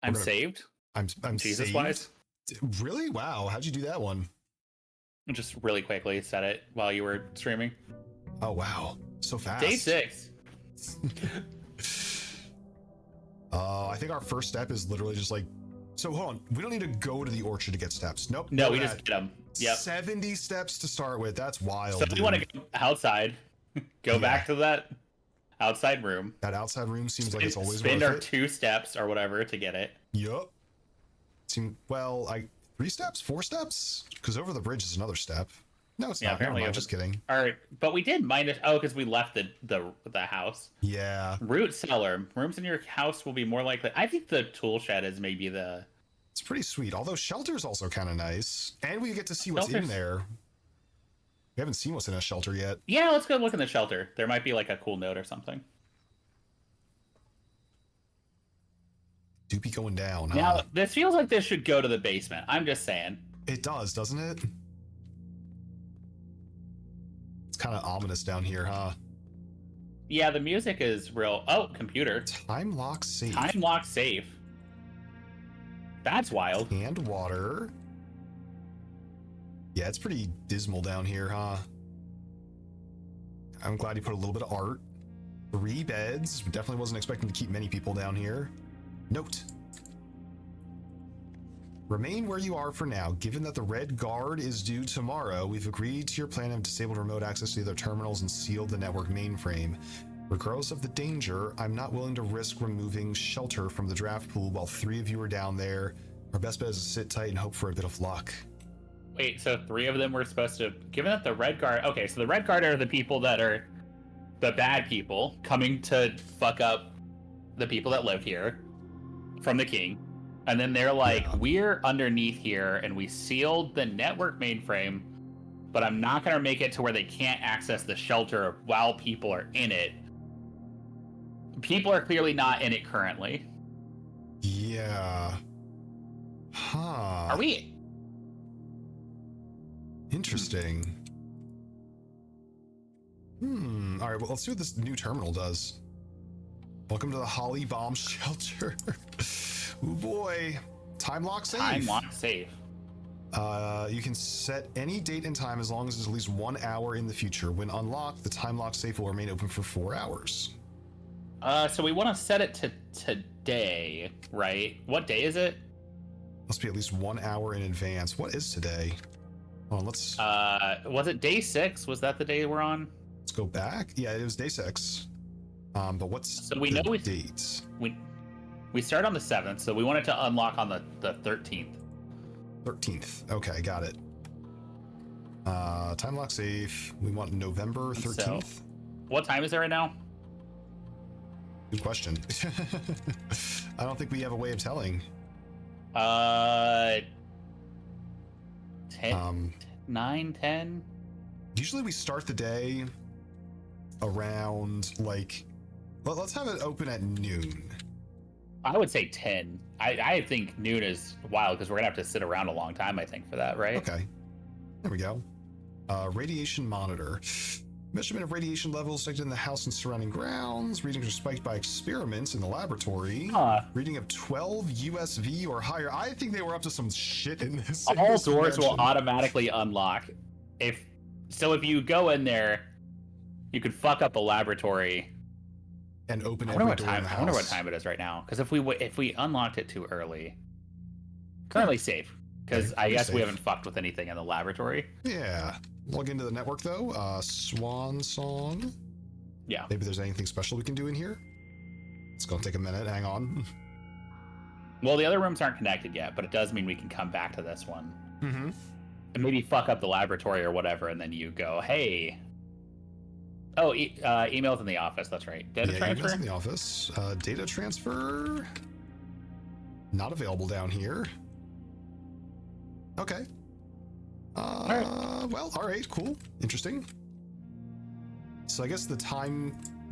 I'm saved. I'm Jesus saved. wise. Really? Wow. How'd you do that one? Just really quickly set it while you were streaming. Oh wow, so fast. Day 6. I think our first step is literally just like. So hold on, we don't need to go to the orchard to get steps. Nope. No, we just get them. Yep. 70 steps to start with. That's wild. So if you want to go outside, go back to that outside room. That outside room seems like it's always spend worth our it. 2 steps or whatever to get it. Yup. Well, 3 steps, 4 steps, because over the bridge is another step. No, it's not. Apparently, I'm just kidding. All right, but we did minus. Oh, because we left the house. Yeah. Root cellar. Rooms in your house will be more likely. I think the tool shed is maybe the. It's pretty sweet. Although shelter's also kind of nice, and we get to see what's in there. We haven't seen what's in a shelter yet. Yeah, let's go look in the shelter. There might be like a cool note or something. Doopy going down. Now, this feels like this should go to the basement. I'm just saying. It does, doesn't it? It's kind of ominous down here, huh? Yeah, the music is real. Oh, computer. Time lock safe. Time lock safe. That's wild. And water. Yeah, it's pretty dismal down here, huh? I'm glad you put a little bit of art. 3 beds. Definitely wasn't expecting to keep many people down here. Note. Remain where you are for now. Given that the Red Guard is due tomorrow, we've agreed to your plan of disabled remote access to the other terminals and sealed the network mainframe. Regardless of the danger, I'm not willing to risk removing shelter from the draft pool while 3 of you are down there. Our best bet is to sit tight and hope for a bit of luck. Wait, so 3 of them were supposed to... Given that the Red Guard... Okay, so the Red Guard are the people that are the bad people coming to fuck up the people that live here from the king. And then they're like, we're underneath here and we sealed the network mainframe, but I'm not going to make it to where they can't access the shelter while people are in it. People are clearly not in it currently. Yeah. Huh. Are we? Interesting. All right, well, let's see what this new terminal does. Welcome to the Holly Bomb Shelter. Oh boy. Time lock safe. Time lock safe. You can set any date and time as long as it's at least 1 hour in the future. When unlocked, the time lock safe will remain open for 4 hours. So we want to set it to today, right? What day is it? Must be at least 1 hour in advance. What is today? Oh, let's... was it day 6? Was that the day we're on? Let's go back. Yeah, it was day 6. But what's so we the know dates? We start on the 7th, so we want it to unlock on the 13th. 13th. Okay, got it. Time lock safe. We want November 13th. So, what time is it right now? Good question. I don't think we have a way of telling. 9, 10? Usually we start the day around like... Let's have it open at noon. I would say 10. I think noon is wild because we're going to have to sit around a long time, I think, for that, right? Okay. There we go. Radiation monitor. Measurement of radiation levels detected in the house and surrounding grounds. Readings are spiked by experiments in the laboratory. Reading of 12 USV or higher. I think they were up to some shit in this. All doors will automatically unlock. If you go in there, you could fuck up the laboratory and open every door in the house. I wonder what time it is right now. Because if we unlocked it too early, currently safe. Because I guess we haven't fucked with anything in the laboratory. Yeah. Log into the network though. Swan song. Yeah. Maybe there's anything special we can do in here. It's gonna take a minute. Hang on. Well, the other rooms aren't connected yet, but it does mean we can come back to this one. Mm-hmm. And maybe fuck up the laboratory or whatever, and then you go, hey. Oh, emails in the office. That's right. Data transfer. Emails in the office. Data transfer. Not available down here. Okay. Well, all right, cool. Interesting. So I guess the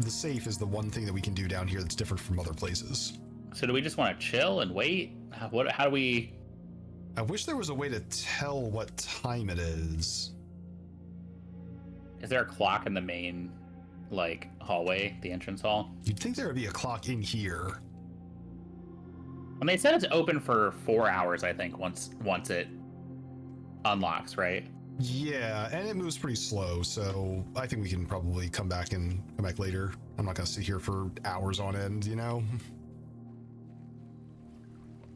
safe is the one thing that we can do down here that's different from other places. So do we just want to chill and wait? How do we... I wish there was a way to tell what time it is. Is there a clock in the main, hallway, the entrance hall? You'd think there would be a clock in here. And they said it's open for 4 hours, I think, once it unlocks, right? Yeah, and it moves pretty slow, so I think we can probably come back later. I'm not gonna sit here for hours on end, you know.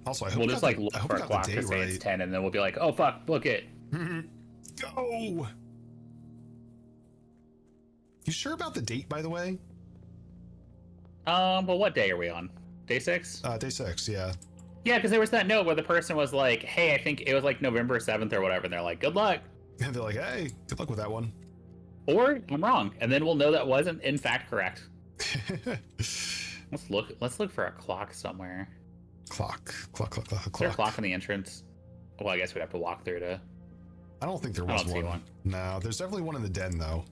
Also, I hope We'll just like look I hope for we a got clock the to day say right. it's 10, and then we'll be like, oh fuck, book it. Go. You sure about the date, by the way? But what day are we on? Day 6? Day 6, yeah. Yeah, because there was that note where the person was like, hey, I think it was like November 7th or whatever, and they're like, good luck. And they're like, hey, good luck with that one. Or I'm wrong, and then we'll know that wasn't in fact correct. Let's look for a clock somewhere. Clock. Is there a clock in the entrance? Well, I guess we'd have to walk through to. I don't think there I was don't see one. No, there's definitely one in the den, though.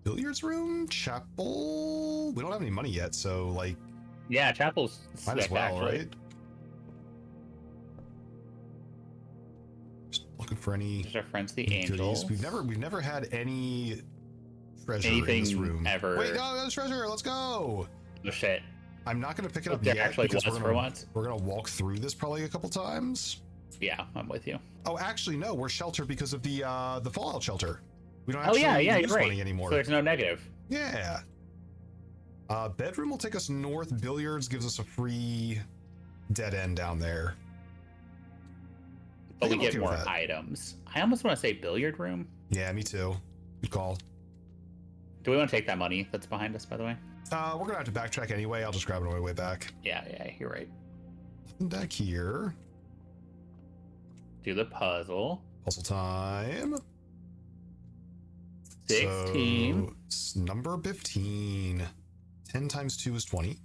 Billiards room? Chapel? We don't have any money yet, so, like... Yeah, chapel's might as sick, well, actually. right? Just looking for any... There's our friends, the goodies. angels. We've never had any treasure Anything in this room. ever. Wait, no, there's treasure. Let's go. Oh shit. I'm not going to pick it up There yet actually because was for once. we're going to walk through this probably a couple times. Yeah, I'm with you. Oh, actually, no, we're sheltered because of the fallout shelter. We don't Oh actually yeah, use you're money right. anymore. So there's no negative. Yeah. Bedroom will take us north. Billiards gives us a free dead end down there. But we I'm get okay with more that. items. I almost want to say billiard room. Yeah, me too. Good call. Do we want to take that money that's behind us, by the way? We're gonna have to backtrack anyway. I'll just grab it on my way back. Yeah, you're right. Nothing back here. Do the puzzle. Puzzle time. 16. So, number 15. 10 times 2 is 20.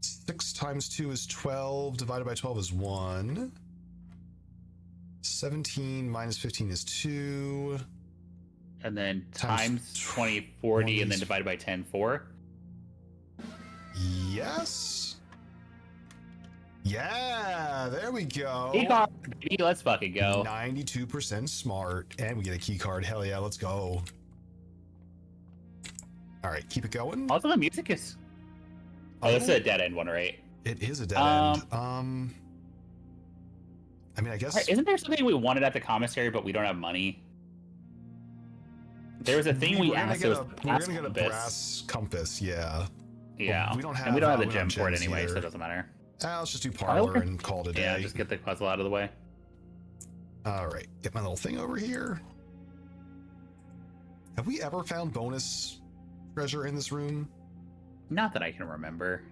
6 times 2 is 12. Divided by 12 is 1. 17 minus 15 is 2. And then Times times 20, 40, and then 20. divided by 10, 4. Yes. Yeah, there we go. Key card, baby, let's fucking go. 92% smart. And we get a key card. Hell yeah, let's go. All right, keep it going. Also, the music is. Oh, this is a dead end one, right? It is a dead end. I mean, I guess. Isn't there something we wanted at the commissary, but we don't have money? There was a thing we asked. We're gonna get a brass compass, yeah. Yeah. But we don't have. And we don't have the we gem for it gems anyway, either. so it doesn't matter. Let's just do parlor and call it a day. Yeah, just get the puzzle out of the way. All right, get my little thing over here. Have we ever found bonus treasure in this room? Not that I can remember.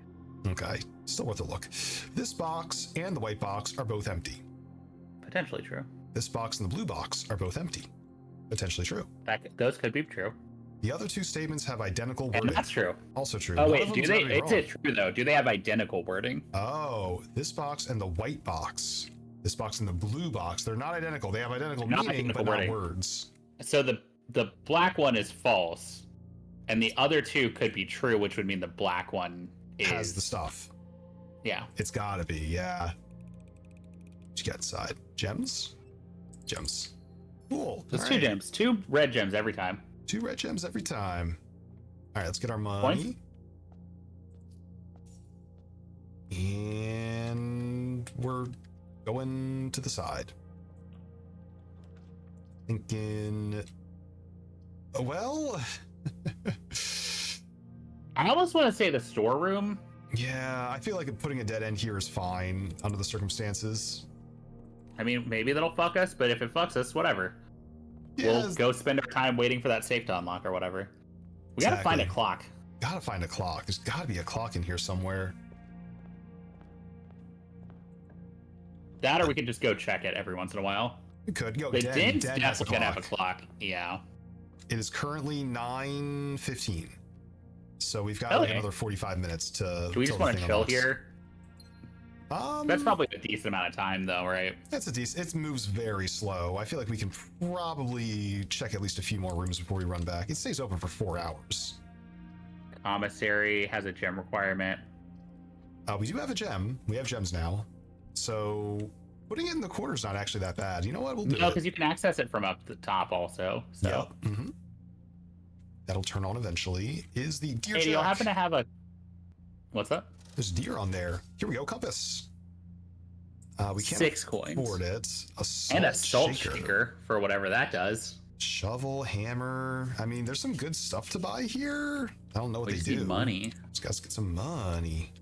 Okay, still worth a look. This box and the white box are both empty. Potentially true. This box and the blue box are both empty. Potentially true. Those could be true. The other two statements have identical And wording. that's true. Also true. Oh One wait, of do them's they? gotta be Is it wrong. true though? Do they have identical wording? Oh, this box and the white box. This box and the blue box. They're not identical. They have identical Not meaning, identical but wording. not words. So the black one is false, and the other two could be true, which would mean the black one Has is the stuff. Yeah. It's gotta be, yeah. What you got inside? Gems? Gems. Cool. There's All two right. gems, 2 red gems every time. 2 red gems every time. All right, let's get our money. Points? And we're going to the side. Thinking, well, I almost want to say the storeroom. yeah, I feel like putting a dead end here is fine under the circumstances. I mean, maybe that'll fuck us, but if it fucks us, whatever. We'll Yes. go spend our time waiting for that safe to unlock or whatever. We gotta find a Exactly. clock. Gotta find a clock. There's gotta be a clock in here somewhere. That, or we could just go check it every once in a while. We could go. The Den den's has a definitely gonna have a clock. clock. Yeah. It is currently 9:15, so we've got like Okay. another 45 minutes to. Do we just want to chill here? That's probably a decent amount of time, though, right? That's a decent. It moves very slow. I feel like we can probably check at least a few more rooms before we run back. It stays open for 4 hours. Commissary has a gem requirement. We do have a gem. We have gems now, so putting it in the corner is not actually that bad. You know what? We'll do No, it. because you can access it from up the top also. So, Yep. That'll turn on eventually. Is the deer hey, do you jack? happen to have a? What's up? there's deer on there. Here we go, compass. We can't 6 coins. afford it. And a salt shaker for whatever that does. Shovel, hammer. I mean, there's some good stuff to buy here. I don't know what We they just need do. money. Just gotta get some money.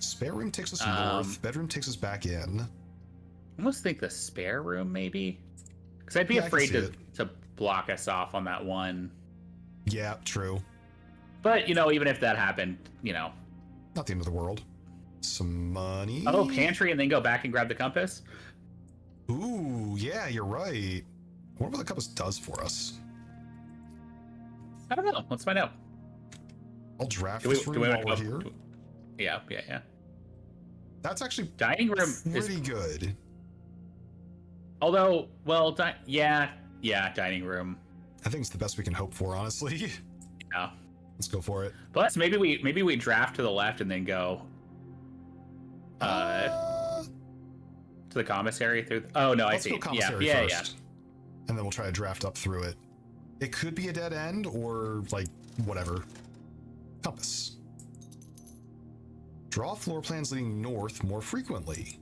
Spare room takes us north. Bedroom takes us back in. I almost think the spare room, maybe. Because I'd be afraid to block us off on that one. Yeah, true. But, you know, even if that happened, you know. Not the end of the world. Some money. Oh, pantry and then go back and grab the compass? Ooh, yeah, you're right. I wonder what the compass does for us. I don't know. Let's find out. I'll draft this room while we're here. Yeah. That's actually dining room pretty good. Although, well, dining room. I think it's the best we can hope for, honestly. Yeah. Let's go for it. Plus, maybe we draft to the left and then go to the commissary through. Oh no, I see. Let's go commissary first. Yeah. And then we'll try to draft up through it. It could be a dead end or like whatever. Compass. Draw floor plans leading north more frequently.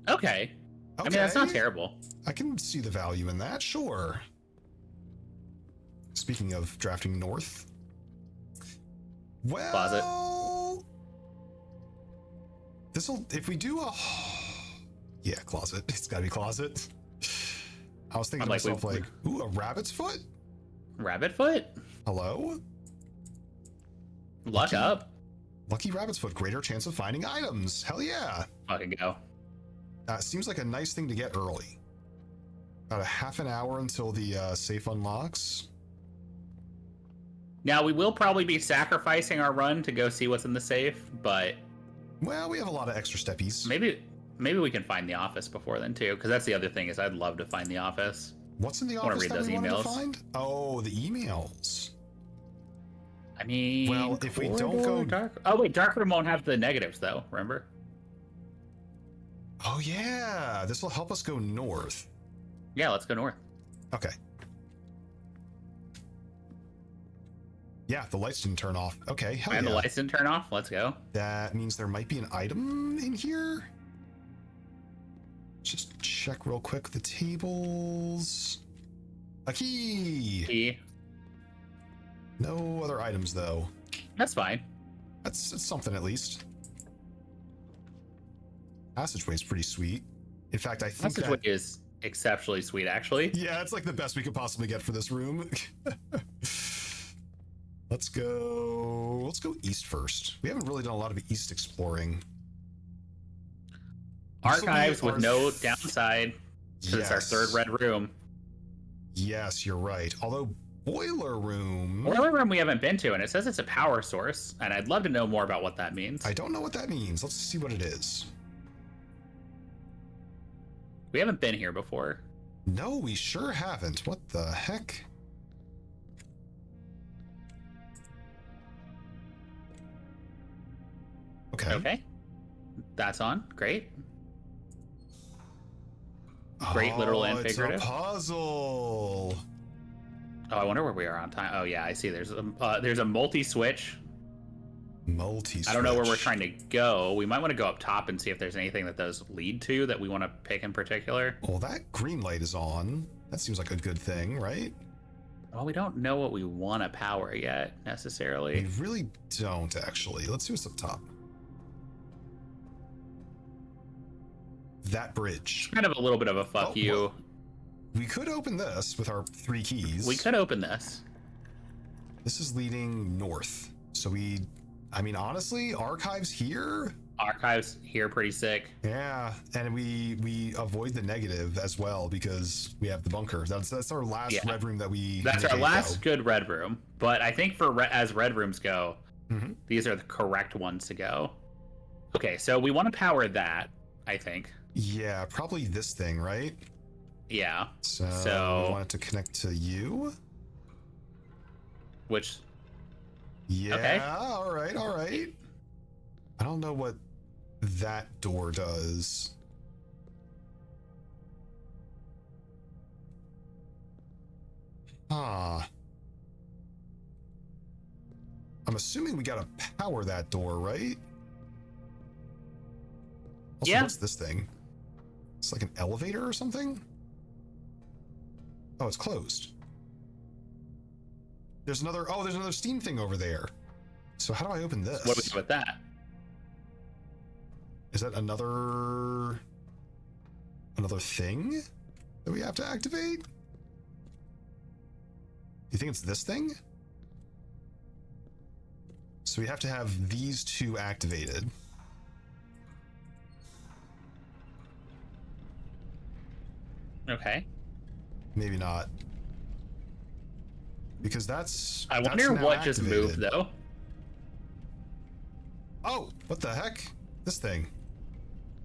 Okay. I mean, that's not terrible. I can see the value in that, sure. Speaking of drafting north. Well, Closet. This'll, if we do a, yeah, closet. It's gotta be closet. I was thinking to myself, like, ooh, a rabbit's foot? Rabbit foot? Hello? Luck up. Lucky rabbit's foot, greater chance of finding items. Hell yeah. Fucking go. Seems like a nice thing to get early. About a half an hour until the safe unlocks. Now, we will probably be sacrificing our run to go see what's in the safe, but... Well, we have a lot of extra steppies. Maybe we can find the office before then, too, because that's the other thing is I'd love to find the office. What's in the office that we wanted to find? Oh, the emails. I mean... Well, if we don't go... Dark... Oh, wait, dark room won't have the negatives, though, remember? Oh, yeah. This will help us go north. Yeah, let's go north. Okay. Yeah, the lights didn't turn off. Okay, hell yeah. And the lights didn't turn off? Let's go. That means there might be an item in here. Just check real quick the tables. A key! Key. No other items, though. That's fine. That's something, at least. Passageway's pretty sweet. In fact, I think Passageway is exceptionally sweet, actually. Yeah, it's like the best we could possibly get for this room. Let's go east first. We haven't really done a lot of east exploring. Archives with no downside, because it's our third red room. Yes, you're right. Although boiler room we haven't been to, and it says it's a power source, and I'd love to know more about what that means. I don't know what that means. Let's see what it is. We haven't been here before. No, we sure haven't. What the heck? Okay. That's on. Great. Great, literal and figurative. It's a puzzle. Oh, I wonder where we are on time. Oh yeah, I see. There's a multi-switch. Multi-switch. I don't know where we're trying to go. We might want to go up top and see if there's anything that those lead to that we want to pick in particular. Well, that green light is on. That seems like a good thing, right? Well, we don't know what we want to power yet, necessarily. We really don't, actually. Let's see what's up top. That bridge. It's kind of a little bit of a fuck you. Well, we could open this with our 3 keys. We could open this. This is leading north. So I mean, honestly, archives here. Archives here, pretty sick. Yeah, and we avoid the negative as well because we have the bunker. That's our last red room that we. That's our last good red room. But I think as red rooms go, these are the correct ones to go. Okay, so we want to power that, I think. Yeah, probably this thing, right? Yeah. So we want it to connect to you. Which. Yeah. Okay. All right. I don't know what that door does. I'm assuming we gotta power that door, right? Also, Yeah. what's this thing? It's like an elevator or something? Oh, it's closed. There's another steam thing over there. So how do I open this? What do we do with that? Is that another thing that we have to activate? You think it's this thing? So we have to have these two activated. Okay. Maybe not. Because that's I wonder now what just activated. moved though. Oh, what the heck? This thing.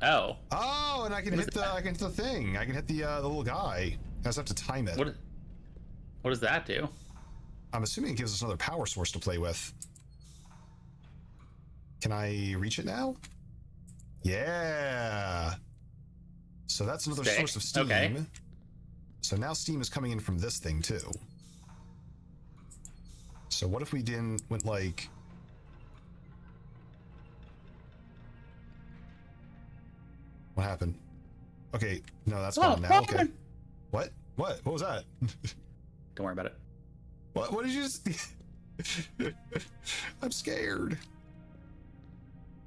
Oh. Oh, and I can hit the thing. I can hit the little guy. I just have to time it. What does that do? I'm assuming it gives us another power source to play with. Can I reach it now? Yeah. So that's another source of steam. Okay. So now steam is coming in from this thing too. So what if we went like... What happened? Okay, no, that's gone now. Okay. What? What was that? Don't worry about it. What did you just... I'm scared.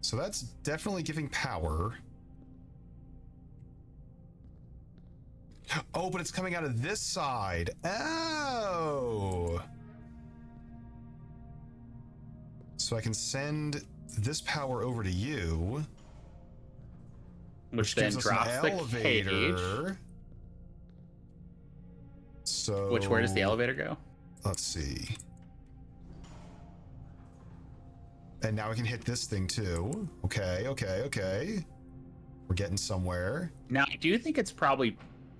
So that's definitely giving power. Oh, but it's coming out of this side. Oh. So I can send this power over to you. Which then gives us drops an the elevator. cage. So... Where does the elevator go? Let's see. And now we can hit this thing too. Okay. We're getting somewhere. Now, I do think it's probably...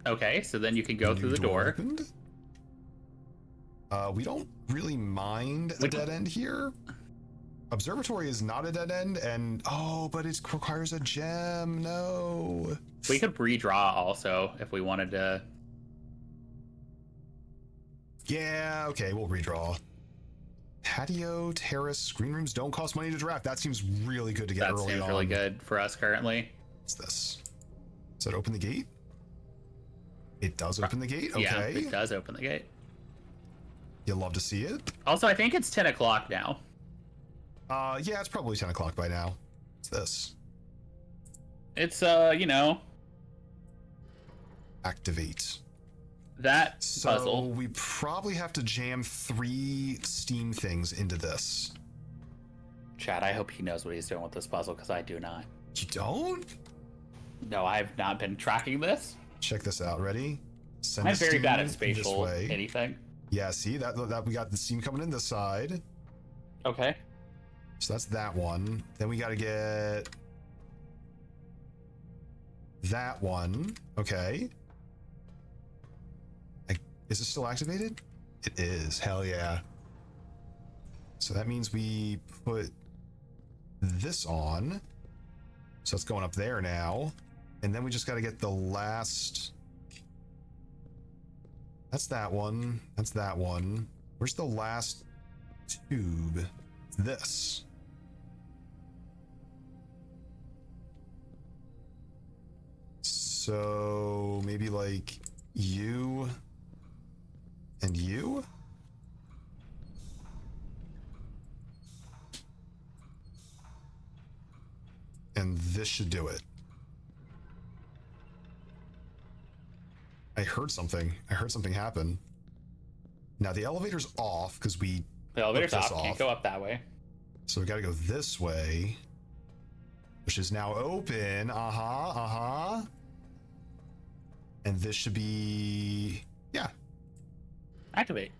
Okay, so then you can go through the door. Opened. We don't really mind a dead end here. Observatory is not a dead end, and... Oh, but it requires a gem. No. We could redraw also if we wanted to... Yeah, okay, we'll redraw. Patio, terrace, green rooms don't cost money to draft. That seems really good to get early on. That seems really good for us currently. What's this? Does that open the gate? It does open the gate? Okay. Yeah, it does open the gate. You'll love to see it. Also, I think it's 10 o'clock now. Yeah, it's probably 10 o'clock by now. What's this? It's, you know... Activate. That So puzzle. we probably have to jam 3 steam things into this. Chad, I hope he knows what he's doing with this puzzle, because I do not. You don't? No, I've not been tracking this. Check this out. Ready? Send I'm very steam bad at this spatial way. anything. Yeah, see that we got the steam coming in this side. Okay. So that's that one. Then we got to get that one. Okay. Is it still activated? It is. Hell yeah. So that means we put this on. So it's going up there now. And then we just got to get the last... That's that one. That's that one. Where's the last tube? This. So maybe like you and you? And this should do it. I heard something. I heard something happen. Now the elevator's off because we... The elevator's off. Can't go up that way. So we got to go this way, which is now open. And this should be... Yeah. Activate.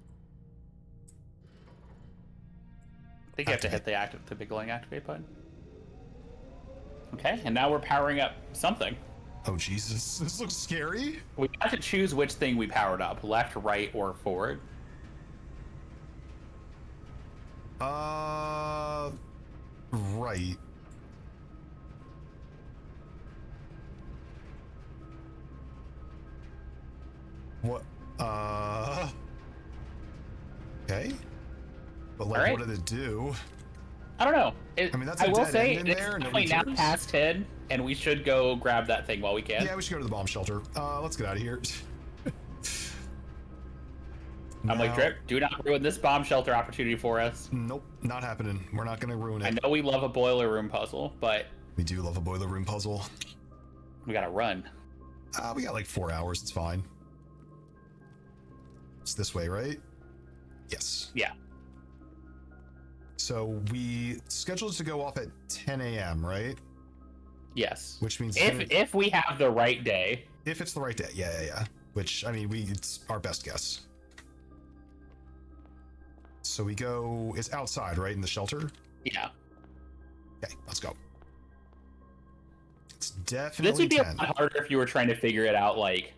I think you have to hit the big glowing activate button. Okay, and now we're powering up something. Oh, Jesus. This looks scary. We have to choose which thing we powered up, left, right, or forward. Right. What? Okay. But like, Alright. what did it do? I don't know. I mean, that's a I will dead say, end in it's there, definitely nobody now cares. past 10, and we should go grab that thing while we can. Yeah, we should go to the bomb shelter. Let's get out of here. I'm like, Drip, do not ruin this bomb shelter opportunity for us. Nope, not happening. We're not gonna ruin it. I know we love a boiler room puzzle, but We do love a boiler room puzzle. we gotta run. We got like 4 hours. It's fine. It's this way, right? Yes. Yeah. So we scheduled to go off at 10 a.m., right? Yes. Which means If we have the right day. if it's the right day, yeah. Which, I mean, it's our best guess. So we go, it's outside, right, in the shelter? Yeah. Okay, let's go. It's This definitely would be 10. a lot harder if you were trying to figure it out like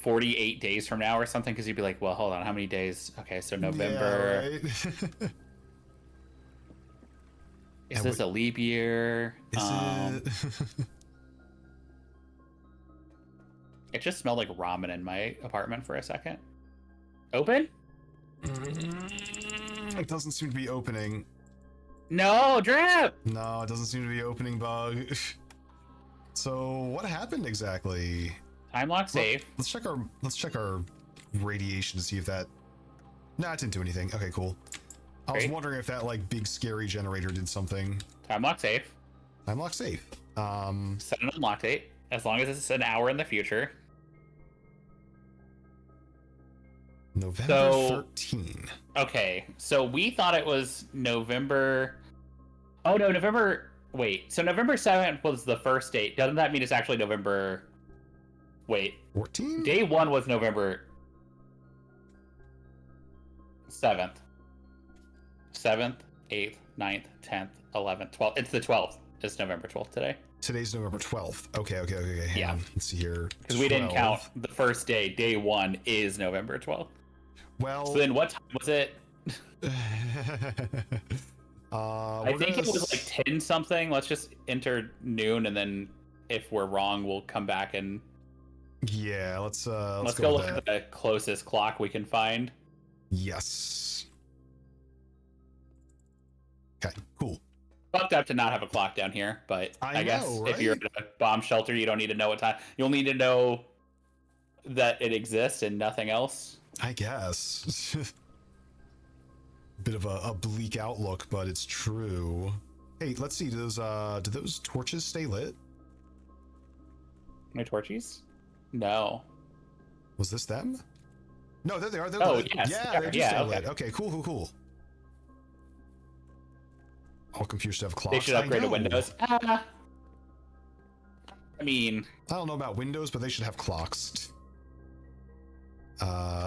48 days from now or something, because you'd be like, well, hold on, how many days? Okay, so November. Yeah, right? Is this a leap year? Is it? It just smelled like ramen in my apartment for a second. Open? It doesn't seem to be opening. No, Drip! No, it doesn't seem to be opening, bug. So what happened exactly? Time lock safe. Let's check our radiation to see if that. Nah, it didn't do anything. Okay, cool. I was Great. wondering if that like big scary generator did something. Time lock safe. Time lock safe. Set an unlock date. As long as it's an hour in the future. November So- 13. Okay, so we thought it was November. Oh no, November. Wait, so November 7th was the first date. Doesn't that mean it's actually November? Wait, 14? day 1 was November 7th. 7th, 8th, 9th, 10th, 11th, 12th. It's the 12th. It's November 12th today. Today's November 12th. Okay. Hang Yeah. on. Let's see here. Because we didn't 12. count the first day. Day 1 is November 12th. Well, So then what time was it? I think it gonna was like 10 something. Let's just enter noon, and then if we're wrong, we'll come back and Yeah, let's let's go go with look that. at the closest clock we can find. Yes. Okay, cool. Fucked up to not have a clock down here, but I guess know, if you're right? at a bomb shelter, you don't need to know what time. You'll need to know that it exists and nothing else. I guess. Bit of a bleak outlook, but it's true. Hey, let's see. Do those torches stay lit? No torches? No. Was this them? No, there they are. They're Oh, lit. yes, Yeah, they are. they do Yeah, stay okay. lit. Okay, cool. All computers have clocks. They should I upgrade to know. Windows. I mean, I don't know about Windows, but they should have clocks.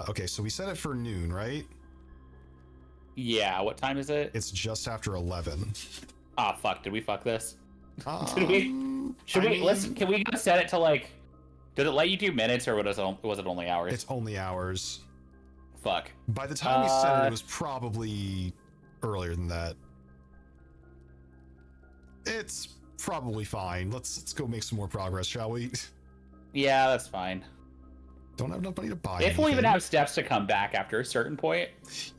Okay, so we set it for noon, right? yeah. What time is it? It's just after 11. Ah, fuck. Did we fuck this? Did we? Should I we? mean, Listen. Can we go set it to like? Did it let you do minutes or was it only hours? It's only hours. Fuck. By the time we set it was probably earlier than that. It's probably fine. Let's go make some more progress, shall we? Yeah, that's fine. Don't have enough money to buy If we'll even anything. have steps to come back after a certain point.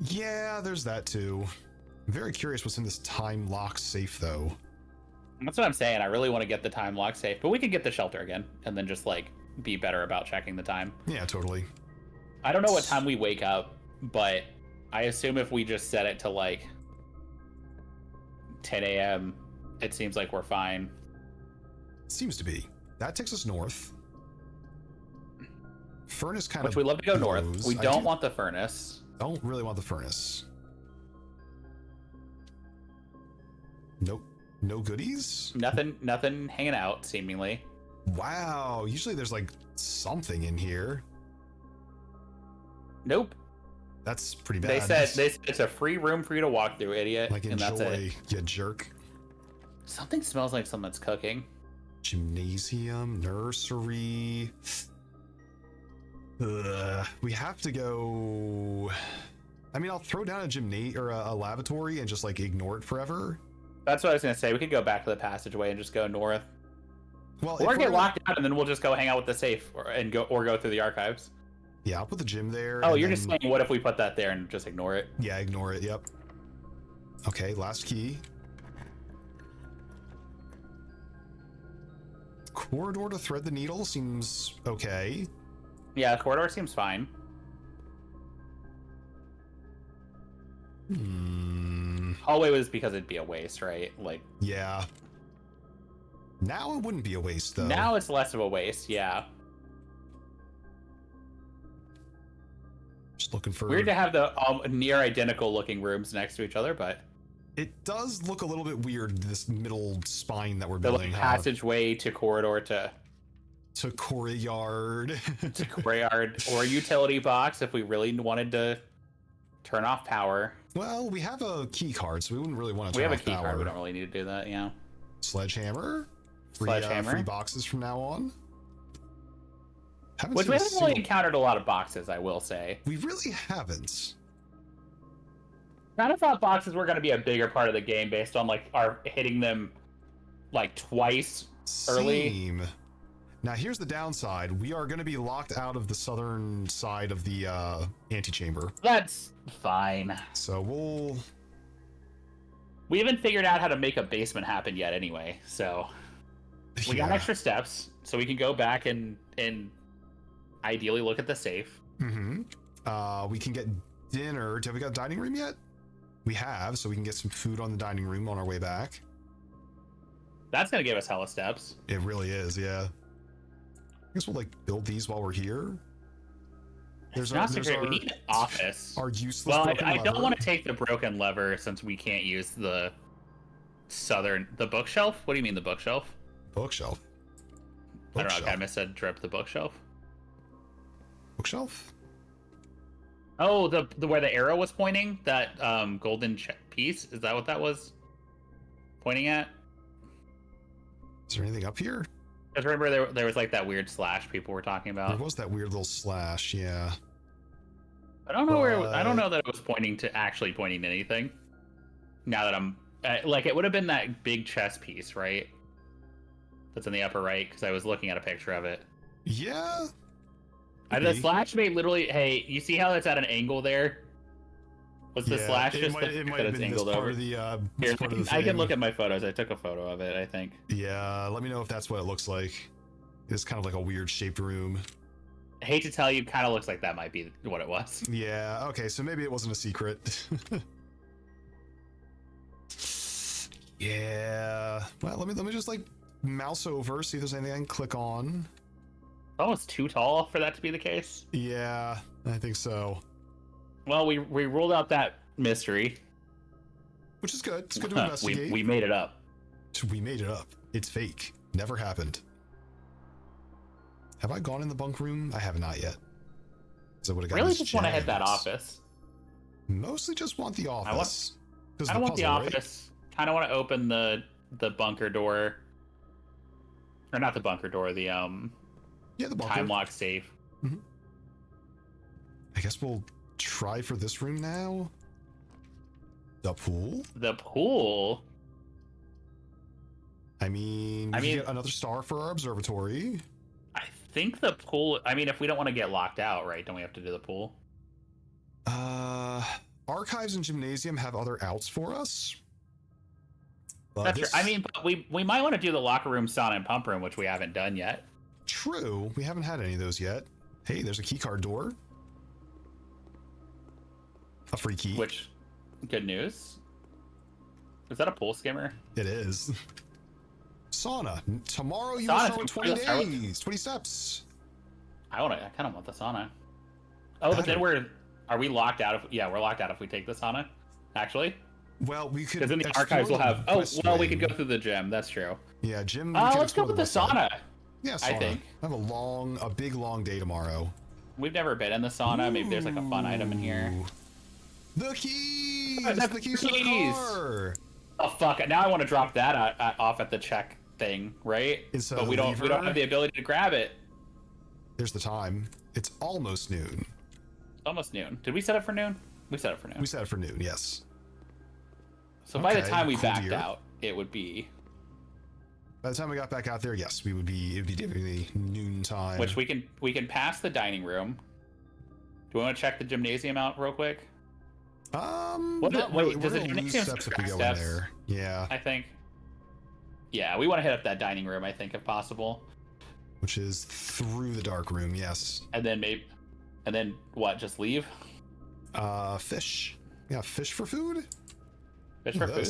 Yeah, there's that too. I'm very curious what's in this time lock safe though. That's what I'm saying. I really want to get the time lock safe, but we could get the shelter again and then just like be better about checking the time. Yeah, totally. I don't know what time we wake up, but I assume if we just set it to like 10 a.m., it seems like we're fine. Seems to be. That takes us north. Furnace kind Which of we love to go north. blows. We I don't want the furnace. Don't really want the furnace. Nope. No goodies? Nothing hanging out, seemingly. Wow. Usually there's like something in here. Nope. That's pretty bad. They said it's a free room for you to walk through, idiot. like and that's it. enjoy, you jerk. Something smells like someone's cooking. Gymnasium, nursery. We have to go. I mean, I'll throw down a gymnasium or a lavatory and just like ignore it forever. That's what I was gonna say. We could go back to the passageway and just go north, Well, or if get we're locked out and then we'll just go hang out with the safe, or go through the archives. yeah, I'll put the gym there. Oh, and you're just then- saying, what if we put that there and just ignore it? Yeah, ignore it. Yep. Okay, last key. Corridor to thread the needle seems okay. Yeah, the corridor seems fine. Hallway was because it'd be a waste, right? Like, yeah. Now it wouldn't be a waste, though. now it's less of a waste, yeah. Just looking for... Weird to have the near identical looking rooms next to each other, but... It does look a little bit weird, this middle spine that we're The building. passageway to corridor to courtyard. to courtyard, or utility box if we really wanted to turn off power. Well, we have a key card, so we wouldn't really want to turn off power. We have a key card, we don't really need to do that, yeah. Sledgehammer? Sledgehammer. Free boxes from now on. Which we haven't really encountered a lot of boxes, I will say. We really haven't. Kind of thought boxes were going to be a bigger part of the game based on like our hitting them like twice early. Now here's the downside. We are going to be locked out of the southern side of the antechamber. That's fine. So we haven't figured out how to make a basement happen yet anyway. So we got extra steps, so we can go back and ideally look at the safe. We can get dinner. Have we got dining room yet? We have, so we can get some food on the dining room on our way back. That's gonna give us hella steps. It really is, yeah. I guess we'll like build these while we're here. There's not so great. We need an office. Our useless. Well, I don't want to take the broken lever since we can't use the bookshelf. What do you mean the bookshelf? Bookshelf. I don't know. I kind of said drip the bookshelf. Bookshelf. Oh, the where the arrow was pointing, that golden piece, is that what that was pointing at? Is there anything up here? Because remember there was like that weird slash people were talking about. There was that weird little slash, yeah. I don't know I don't know that it was pointing to anything. Now that I'm like, it would have been that big chess piece, right? That's in the upper right, because I was looking at a picture of it. Yeah. The slash made literally. Hey, you see how it's at an angle there? Was the slash just it might have been this part of the Here, I can look at my photos. I took a photo of it, I think. Yeah, let me know if that's what it looks like. It's kind of like a weird shaped room. I hate to tell you, kind of looks like that might be what it was. Yeah. Okay, so maybe it wasn't a secret. Yeah. Well, let me just like mouse over, see if there's anything I can click on. Almost too tall for that to be the case. Yeah, I think so. Well, we ruled out that mystery, which is good. It's good to investigate. We made it up. We made it up. It's fake. Never happened. Have I gone in the bunk room? I have not yet. So would have really just want to hit that office. Mostly just want the office. I don't want the office. Right? Kind of want to open the bunker door, or not the bunker door. The the bunker. Time lock safe. I guess we'll try for this room now. The pool. The pool. I mean, we get another star for our observatory. I think the pool. I mean, if we don't want to get locked out, right? Don't we have to do the pool? Archives and gymnasium have other outs for us. That's true. I mean, but we might want to do the locker room, sauna, and pump room, which we haven't done yet. True, we haven't had any of those yet. Hey, there's a key card door. A free key. Which, good news. Is that a pool skimmer? It is. Sauna. Tomorrow you will start with 20 days, 20 steps. I kind of want the sauna. Oh, but then are we locked out? We're locked out if we take the sauna. Actually. Well, we could. Because in the archives we'll have. Oh, well, we could go through the gym. That's true. Yeah, gym. Let's go with the sauna. Yeah, sauna. I think. I have a big long day tomorrow. We've never been in the sauna. Ooh. Maybe there's like a fun item in here. The keys. The keys. To the car. Oh fuck! Now I want to drop that off at the check thing, right? But we don't have the ability to grab it. There's the time. It's almost noon. Almost noon. Did we set it for noon? We set it for noon. We set it for noon. Yes. So by the time we backed out, it would be. By the time we got back out there, yes, it'd be definitely noon time. Which we can pass the dining room. Do we want to check the gymnasium out real quick? Not really. Wait, We're does it gonna donate lose to steps if we go in steps? there. Yeah. I think. Yeah, we want to hit up that dining room, I think, if possible. Which is through the dark room, yes. And then what, just leave? Fish. Yeah, fish for food? Fish for food?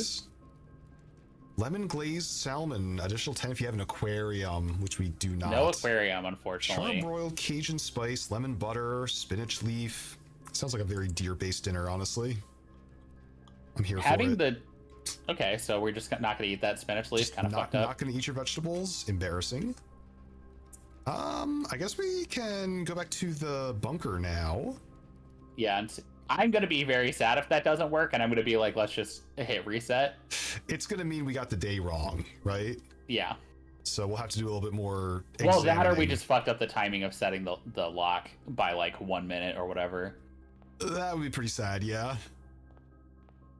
Lemon glazed salmon, additional 10 if you have an aquarium, which we do not. No aquarium, unfortunately. Charbroiled Cajun spice, lemon butter, spinach leaf. Sounds like a very deer-based dinner, honestly. I'm here for it. Okay, so we're just not going to eat that spinach leaf. Kind of fucked up. Not going to eat your vegetables. Embarrassing. I guess we can go back to the bunker now. Yeah, and I'm going to be very sad if that doesn't work, and I'm going to be like, let's just hit reset. It's going to mean we got the day wrong, right? Yeah. So we'll have to do a little bit more Well, that or we just fucked up the timing of setting the lock by like 1 minute or whatever. That would be pretty sad, yeah.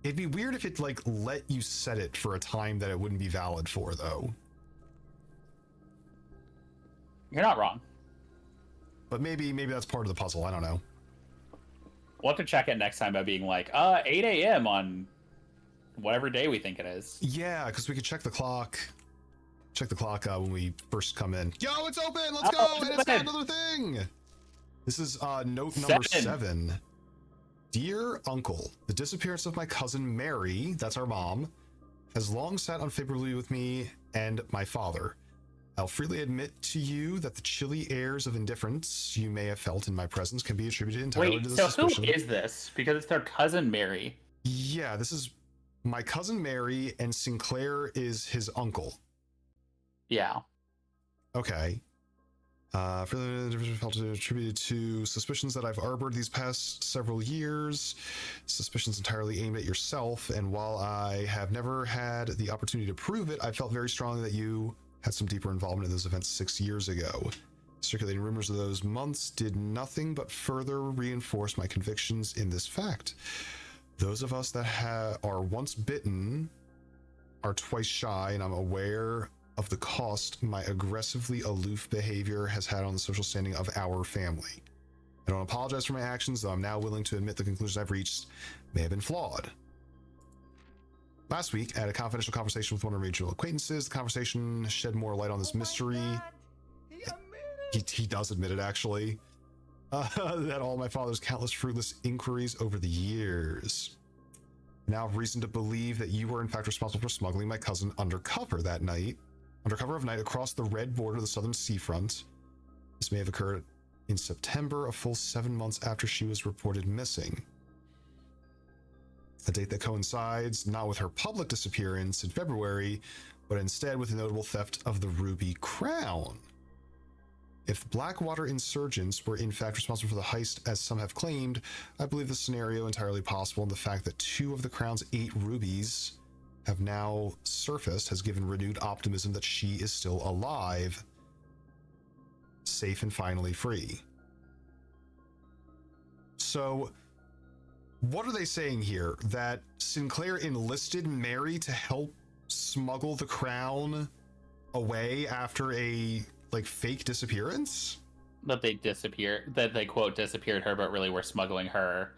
It'd be weird if it like let you set it for a time that it wouldn't be valid for, though. You're not wrong. But maybe that's part of the puzzle. I don't know. We'll have to check it next time by being like, 8 a.m. on whatever day we think it is. Yeah, because we could check the clock. Check the clock when we first come in. Yo, it's open! Let's go! And it's got another thing! This is note number 7. Dear Uncle, the disappearance of my cousin Mary, that's our mom, has long sat unfavorably with me and my father. I'll freely admit to you that the chilly airs of indifference you may have felt in my presence can be attributed entirely to the suspicion. Who is this? Because it's their cousin Mary. Yeah, this is my cousin Mary, and Sinclair is his uncle. Yeah. Okay. Further felt attributed to suspicions that I've harbored these past several years, suspicions entirely aimed at yourself, and while I have never had the opportunity to prove it, I felt very strongly that you had some deeper involvement in those events 6 years ago. Circulating rumors of those months did nothing but further reinforce my convictions in this fact. Those of us that are once bitten are twice shy, and I'm aware of the cost my aggressively aloof behavior has had on the social standing of our family. I don't apologize for my actions, though I'm now willing to admit the conclusions I've reached may have been flawed. Last week, I had a confidential conversation with one of my mutual acquaintances. The conversation shed more light on this mystery. He does admit it, actually. That all my father's countless fruitless inquiries over the years. Now have reason to believe that you were in fact responsible for smuggling my cousin undercover of night across the red border of the southern seafront. This may have occurred in September, a full 7 months after she was reported missing. A date that coincides not with her public disappearance in February, but instead with the notable theft of the ruby crown. If the Blackwater insurgents were in fact responsible for the heist, as some have claimed, I believe the scenario entirely possible, and the fact that 2 of the crown's 8 rubies have now surfaced has given renewed optimism that she is still alive, safe and finally free. So, what are they saying here? That Sinclair enlisted Mary to help smuggle the crown away after a fake disappearance? That they quote disappeared her, but really were smuggling her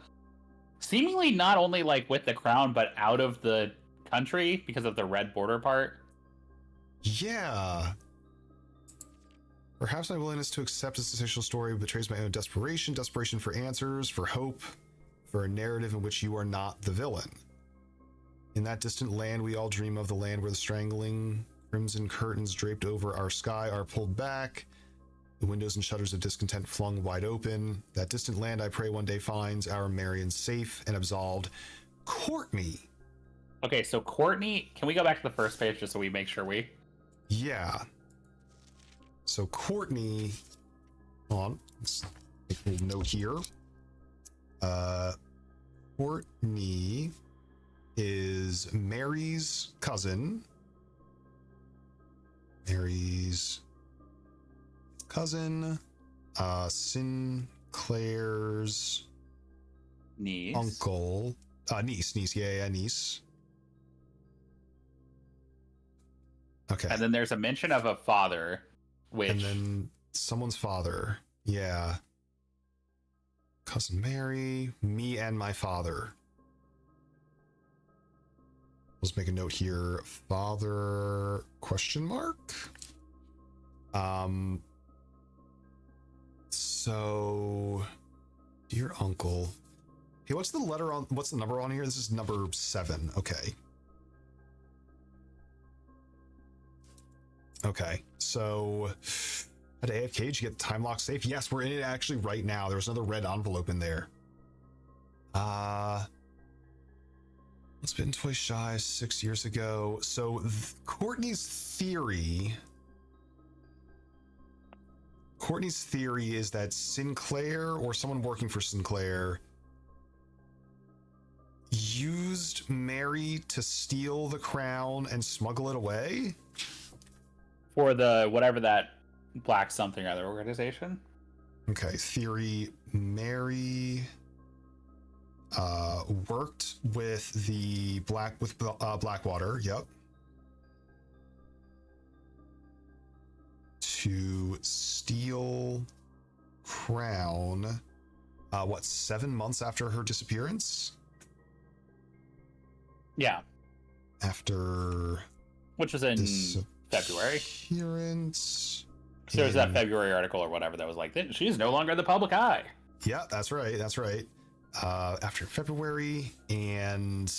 seemingly not only with the crown, but out of the country because of the red border part. Yeah. Perhaps my willingness to accept this sensational story betrays my own desperation for answers, for hope, for a narrative in which you are not the villain. In that distant land we all dream of, the land where the strangling crimson curtains draped over our sky are pulled back, the windows and shutters of discontent flung wide open. That distant land I pray one day finds our Marion safe and absolved. Courtney. Okay, so Courtney, can we go back to the first page just so we make sure we... Yeah. So Courtney, hold on, let's make a little note here. Courtney is Mary's cousin. Sinclair's niece. Uncle. Niece. Yeah, niece. Okay. And then there's a mention of a father, which... And then someone's father. Yeah. Cousin Mary, me and my father. Let's make a note here. Father question mark. So dear uncle. Hey, what's the number on here? This is number 7. Okay. Okay. So at AFK, did you get the time lock safe? Yes, we're in it actually right now. There's another red envelope in there. It's been twice shy 6 years ago. So Courtney's theory is that Sinclair or someone working for Sinclair used Mary to steal the crown and smuggle it away for the whatever that black something or other organization. Okay, theory. Mary worked with the Blackwater. Yep. To steal crown. 7 months after her disappearance? Yeah. After. Which was in February. Disappearance. So there was that February article or whatever that was like, she's no longer the public eye. Yeah, that's right. That's right. After February and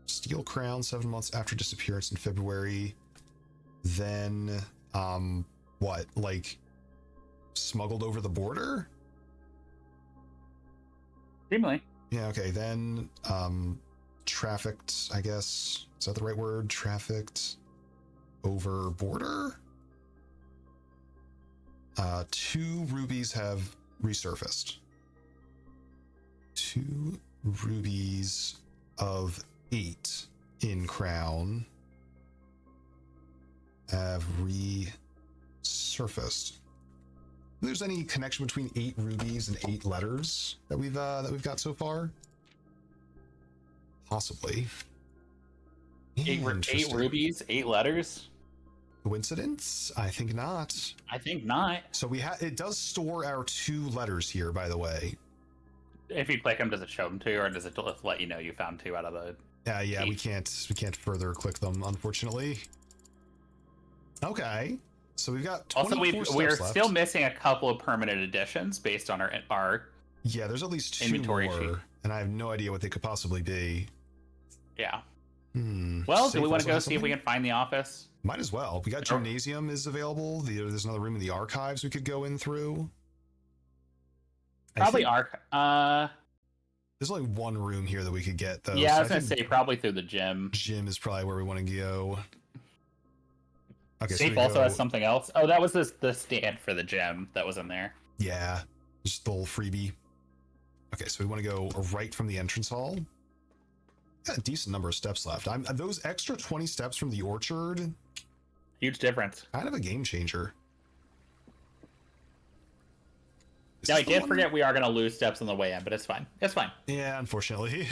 steal crown 7 months after disappearance in February. Then, smuggled over the border? Seemingly. Yeah, okay. Then, trafficked, I guess. Is that the right word? Trafficked over border? 2 rubies have resurfaced. 2 rubies of 8 in crown have resurfaced. If there's any connection between 8 rubies and 8 letters that we've got so far? Possibly. 8 rubies, 8 letters. Coincidence? I think not. I think not. So it does store our 2 letters here, by the way. If you click them, does it show them to you, or does it let you know you found 2 out of the? Yeah, we can't further click them, unfortunately. Okay, so we've got 24 also steps we're left. still missing a couple of permanent additions based on our yeah. There's at least 2 inventory more, sheet. And I have no idea what they could possibly be. Yeah. Well, do we want to go see if we can find the office? Might as well. We got gymnasium is available. There's another room in the archives we could go in through. Probably There's only one room here that we could get, though. Yeah, I was gonna say probably through the gym. Gym is probably where we want to go. Okay, Safe also has something else. Oh, that was the stand for the gym that was in there. Yeah, just the little freebie. Okay, so we want to go right from the entrance hall. Got a decent number of steps left. Those extra 20 steps from the orchard. Huge difference. Kind of a game changer. Now, I did forget we are going to lose steps on the way in, but it's fine. It's fine. Yeah, unfortunately.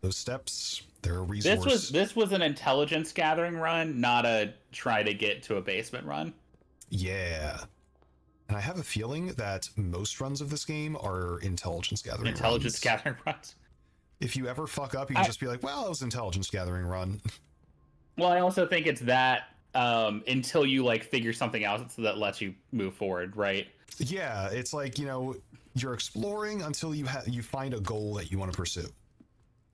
Those steps, they're a resource. This was an intelligence gathering run, not a try to get to a basement run. Yeah. And I have a feeling that most runs of this game are intelligence gathering runs. If you ever fuck up, you can just be like, well, it was an intelligence gathering run. Well, I also think it's that until you figure something out that lets you move forward, right? Yeah, it's like, you're exploring until you find a goal that you want to pursue.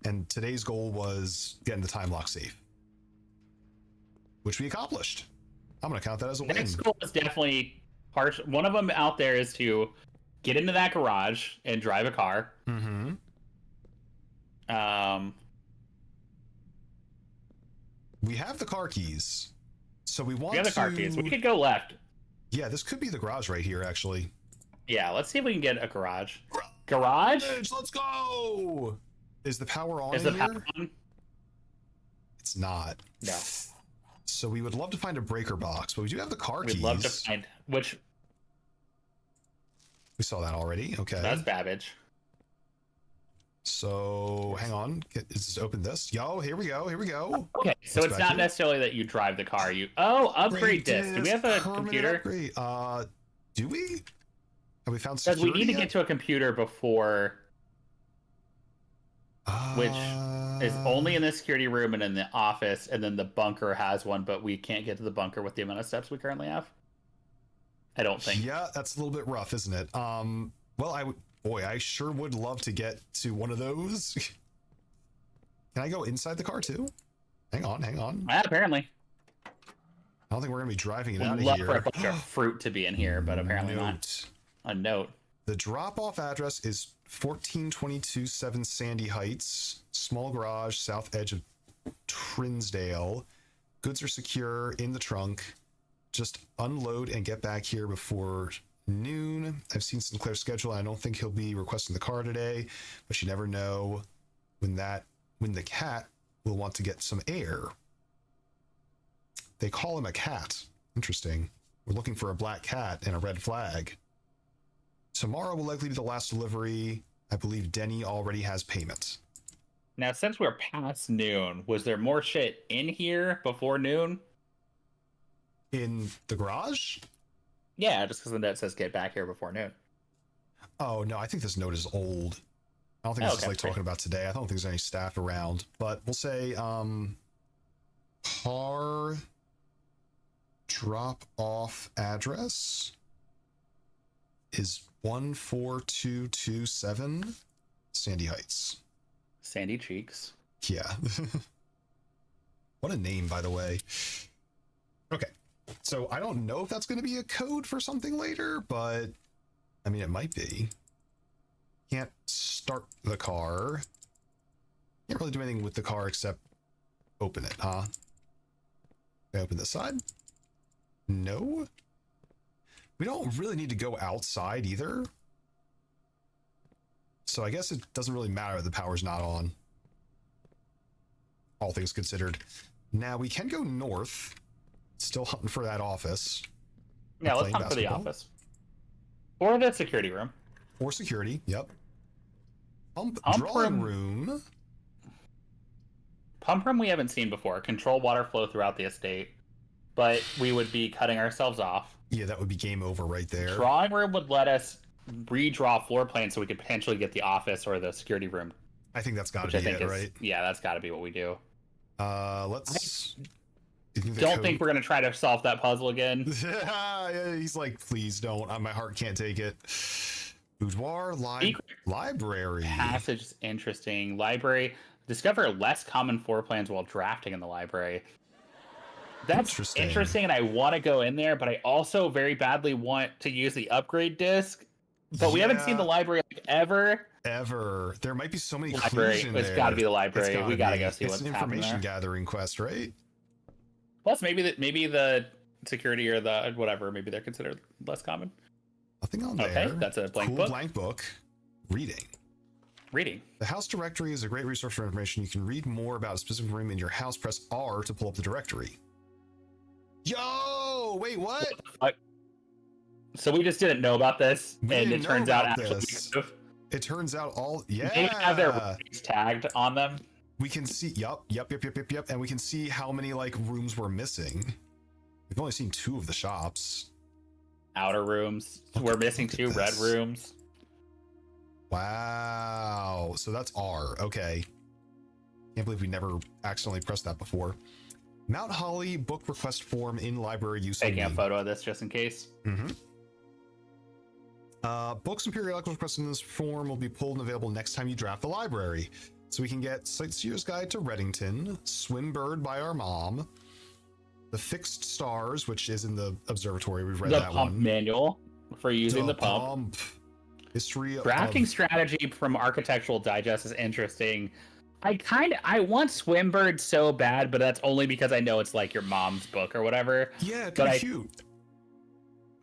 And today's goal was getting the time lock safe, which we accomplished. I'm going to count that as a win. Next goal is definitely harsh. One of them out there is to get into that garage and drive a car. Mm-hmm. We have the car keys. So we have the car keys. We could go left. Yeah, this could be the garage right here, actually. Yeah, let's see if we can get a garage. Garage? Let's go! Is the power on? It's not. No. So we would love to find a breaker box, but we do have the car keys. We'd love to find which. We saw that already. Okay. That's Babbage. So hang on. Let's open this. Yo, here we go. Okay, so it's not necessarily that you drive the car. Upgrade disc. Do we have a computer? Upgrade. Do we? Have we found Because security we need to get to a computer before. which is only in the security room and in the office, and then the bunker has one, but we can't get to the bunker with the amount of steps we currently have. I don't think. Yeah, that's a little bit rough, isn't it? Well, I sure would love to get to one of those. Can I go inside the car too? Hang on. Apparently. I don't think we're gonna be driving it We'd out of love here. for a bunch of fruit to be in here, but apparently not. A note. The drop-off address is 1422 7 Sandy Heights, small garage, south edge of Trinsdale. Goods are secure in the trunk. Just unload and get back here before noon. I've seen Sinclair's schedule. I don't think he'll be requesting the car today, but you never know when the cat will want to get some air. They call him a cat. Interesting. We're looking for a black cat and a red flag. Tomorrow will likely be the last delivery. I believe Denny already has payment. Now, since we're past noon, was there more shit in here before noon? In the garage? Yeah, just because the note says get back here before noon. Oh, no, I think this note is old. I don't think this is like talking about today. I don't think there's any staff around. But we'll say car drop-off address is 14227 Sandy Heights. Sandy Cheeks. Yeah. What a name, by the way. Okay. So I don't know if that's going to be a code for something later, but I mean, it might be. Can't start the car. Can't really do anything with the car except open it, huh? Can I open this side? No. We don't really need to go outside either. So I guess it doesn't really matter if the power's not on. All things considered. Now we can go north. Still hunting for that office. Yeah, let's hunt for the office. Or the security room. Or security, yep. Pump drawing room. Pump room we haven't seen before. Control water flow throughout the estate. But we would be cutting ourselves off. Yeah, that would be game over right there. Drawing room would let us redraw floor plans so we could potentially get the office or the security room. I think that's got to be it, right? Yeah, that's got to be what we do. Let's... Don't think we're going to try to solve that puzzle again. Yeah, he's like, please don't. My heart can't take it. Boudoir, library. Passage is interesting. Library. Discover less common floor plans while drafting in the library. That's interesting, and I want to go in there, but I also very badly want to use the upgrade disc. But we haven't seen the library like, ever. There might be so many clues in there. It's got to be the library. We got to go see what's happening there. It's an information gathering quest, right? Plus, maybe the security or the whatever, maybe they're considered less common. Nothing on there. Okay, that's a blank book. Blank book. Reading. The house directory is a great resource for information. You can read more about a specific room in your house. Press R to pull up the directory. Yo! Wait, what? So we just didn't know about this, and it turns out actually it turns out all they have their rooms tagged on them. We can see yep, and we can see how many like rooms we're missing. We've only seen 2 of the shops. Outer rooms. We're missing 2 red rooms. Wow. So that's R. Okay. Can't believe we never accidentally pressed that before. Mount Holly book request form in library use. Taking a photo of this just in case. Books and periodicals requested in this form will be pulled and available next time you draft the library. So we can get Sightseer's Guide to Reddington, Swimbird by Our Mom, The Fixed Stars, which is in the observatory. We've read that one. The pump manual for using the pump. History of drafting strategy from Architectural Digest is interesting. I want Swimbird so bad, but that's only because I know it's like your mom's book or whatever. Yeah, it could be cute.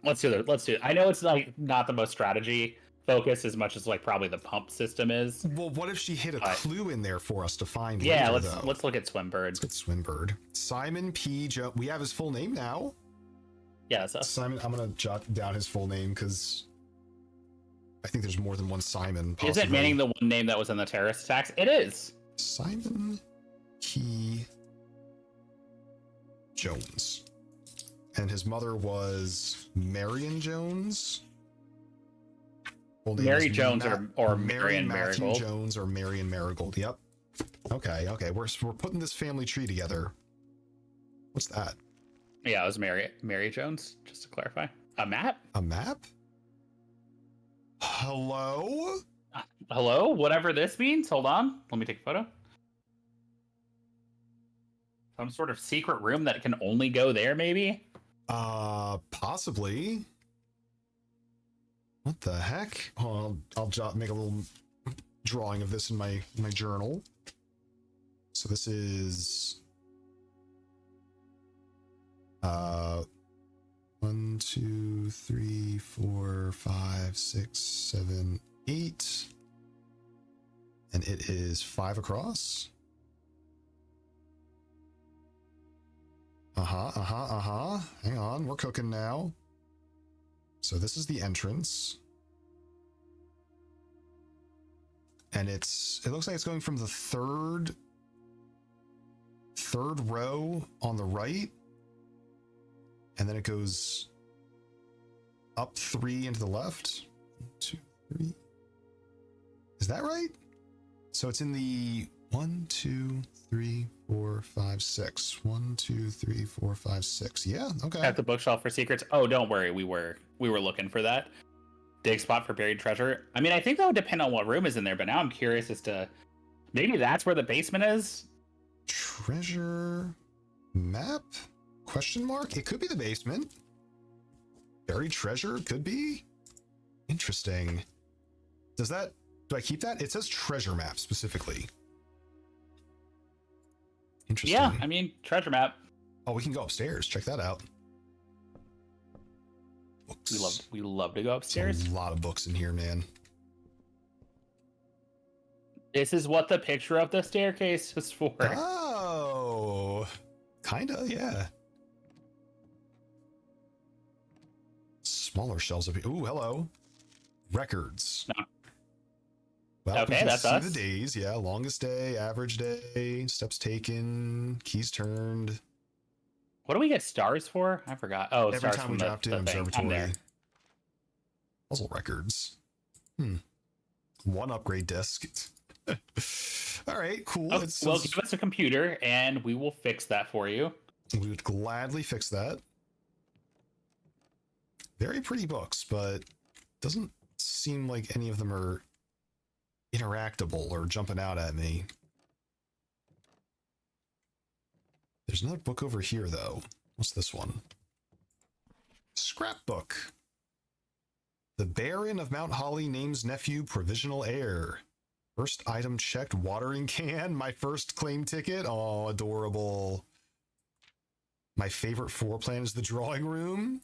Let's do it. I know it's like not the most strategy focused as much as like probably the pump system is. Well, what if she hit a clue in there for us to find? Yeah, later, let's look at Swimbird. Let's get Swimbird. Simon P. We have his full name now. Yeah, that's us. Simon. I'm gonna jot down his full name because I think there's more than one Simon. Possibly. Is it meaning the one name that was in the terrorist attacks? It is. Simon P. Jones. And his mother was Marion Jones. Full name Mary is Jones or Mary Marion Matthew Marigold. Jones or Marion Marigold. Yep. Okay. We're putting this family tree together. What's that? Yeah, it was Mary Jones, just to clarify. A map? A map? Hello? Hello? Whatever this means? Hold on. Let me take a photo. Some sort of secret room that can only go there, maybe? Possibly. What the heck? Oh, I'll make a little drawing of this in my journal. So this is 1, 2, 3, 4, 5, 6, 7, 8. And it is 5 across. Hang on, we're cooking now. So this is the entrance. And it looks like it's going from the third row on the right. And then it goes up 3 into the left. 1, 2, 3. Is that right? So it's in the 1, 2, 3, 4, 5, 6. 1, 2, 3, 4, 5, 6. Yeah, okay. At the bookshelf for secrets. Oh, don't worry. We were looking for that. Dig spot for buried treasure. I mean, I think that would depend on what room is in there, but now I'm curious as to maybe that's where the basement is. Treasure map? Question mark? It could be the basement. Buried treasure? Could be. Interesting. Do I keep that? It says treasure map specifically. Interesting. Yeah, I mean, treasure map. Oh, we can go upstairs. Check that out. Books. We love to go upstairs. There's a lot of books in here, man. This is what the picture of the staircase was for. Oh, kinda, yeah. Smaller shelves up here. Ooh, hello. Records. No. Well, Okay, we can that's see us. the days, yeah. Longest day, average day, steps taken, keys turned. What do we get stars for? I forgot. Oh, Every stars time from we dropped in the thing. I'm observatory. there. Puzzle records. One upgrade disc. All right, cool. Oh, well, give us a computer and we will fix that for you. We would gladly fix that. Very pretty books, but doesn't seem like any of them are interactable or jumping out at me. There's another book over here, though. What's this one? Scrapbook. The Baron of Mount Holly names nephew provisional heir. First item checked, watering can. My first claim ticket. Oh, adorable. My favorite floor plan is the drawing room.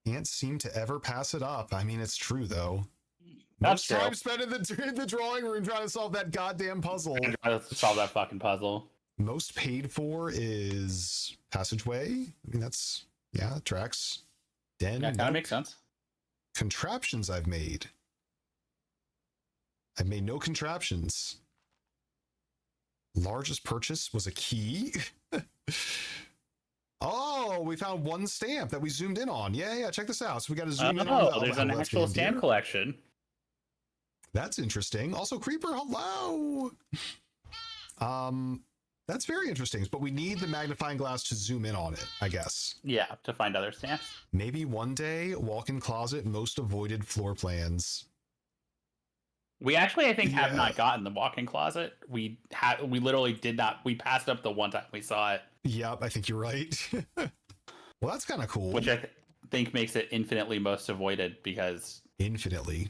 Can't seem to ever pass it up. I mean, it's true, though. That's Most time true. spent in the drawing room trying to solve that goddamn puzzle. Let's solve that fucking puzzle. Most paid for is passageway. I mean, that's, yeah, tracks. Den. Yeah, kind of makes sense. Contraptions I've made. I've made no contraptions. Largest purchase was a key. Oh, we found one stamp that we zoomed in on. Yeah, check this out. So we got to zoom in on. Oh, there's an actual stamp collection. That's interesting. Also, Creeper, hello. That's very interesting, but we need the magnifying glass to zoom in on it, I guess. Yeah, to find other stamps. Maybe one day, walk-in closet, most avoided floor plans. We actually, I think, have not gotten the walk-in closet. We literally did not. We passed up the one time we saw it. Yep, I think you're right. Well, that's kind of cool. Which I think makes it infinitely most avoided because infinitely.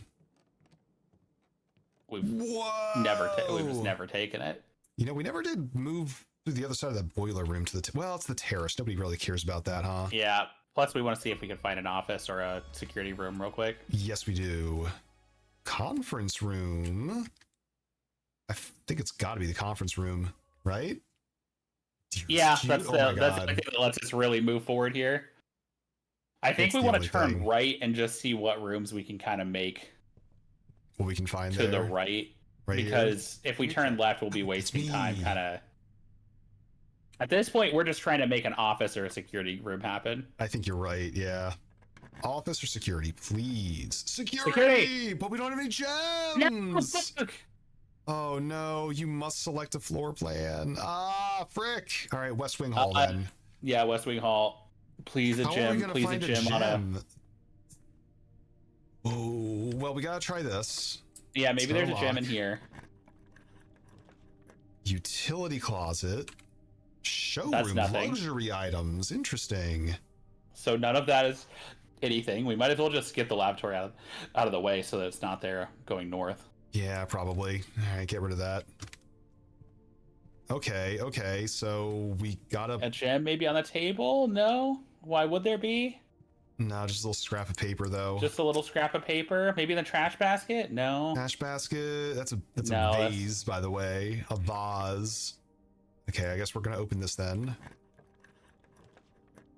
We've just never taken it. You know, we never did move to the other side of that boiler room to the well, it's the terrace. Nobody really cares about that, huh? Yeah. Plus, we want to see if we can find an office or a security room real quick. Yes, we do. Conference room. I think it's got to be the conference room, right? Yeah, that's the thing that lets us really move forward here. I think we want to turn right and just see what rooms we can kind of make. What we can find to the right because if we turn left, we'll be wasting time. Kind of. At this point, we're just trying to make an office or a security room happen. I think you're right. Yeah. Office or security, please. Security! But we don't have any No, gems. fuck! Oh no, you must select a floor plan. Ah, frick. All right, West Wing Hall then. Yeah, West Wing Hall. Please a How are we gem. gonna Please a find gem on a. Oh, well, we gotta try this. Yeah, maybe there's a Unlock. gem in here. Utility closet. That's Showroom nothing. luxury items. Interesting. So none of that is anything. We might as well just get the laboratory out of the way so that it's not there going north. Yeah, probably. All right, get rid of that. Okay, so we gotta... A gem maybe on the table? No? Why would there be? No, just a little scrap of paper, though. Just a little scrap of paper? Maybe in the trash basket? No. Trash basket? That's a No, vase, by the way. A vase. Okay, I guess we're gonna open this then.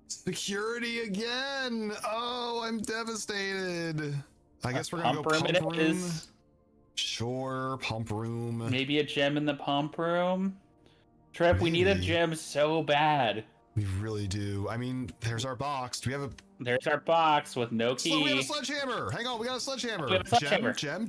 Security again! Oh, I'm devastated. I guess we're gonna go pump room. Is. Sure, pump room. Maybe a gem in the pump room? Trip, we need a gem so bad. We really do. I mean, there's our box. Do we have a... There's our box with no key. Oh, we have a sledgehammer. Hang on, we got a sledgehammer. We have a sledgehammer. Gem.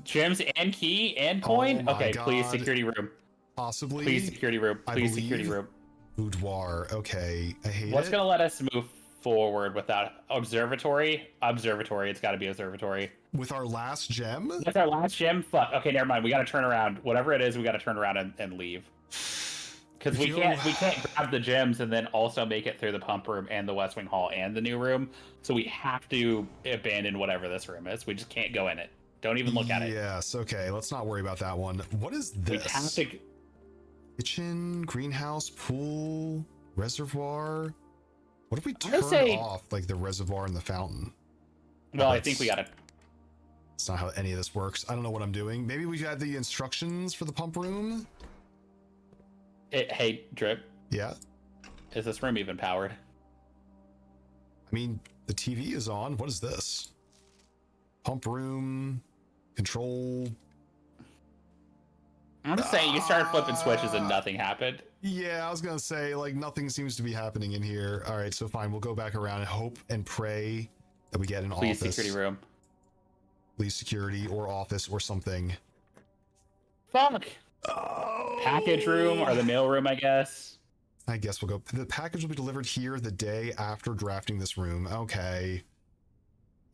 Gems and key and coin? Oh okay, God. please, security room. Possibly. Please, security room. Please, security room. Boudoir. Okay, I hate What's it. going to let us move forward without observatory? Observatory. It's got to be observatory. With our last gem? With our last gem? Fuck. Okay, never mind. We got to turn around. Whatever it is, we got to turn around and leave. Because we can't grab the gems and then also make it through the pump room and the West Wing Hall and the new room. So we have to abandon whatever this room is. We just can't go in it. Don't even look at it. Yes, okay. Let's not worry about that one. What is this? We have to... Kitchen, greenhouse, pool, reservoir. What if we turn off like the reservoir and the fountain? Well, I think we got to... It's not how any of this works. I don't know what I'm doing. Maybe we had the instructions for the pump room? Hey, Drip. Yeah? Is this room even powered? I mean, the TV is on. What is this? Pump room, control. I'm just saying, you started flipping switches and nothing happened. Yeah, I was going to say, like, nothing seems to be happening in here. All right, so fine. We'll go back around and hope and pray that we get an office. Please, security room. Please, security or office or something. Fuck! Oh. Package room or the mail room, I guess. I guess we'll go. The package will be delivered here the day after drafting this room. Okay.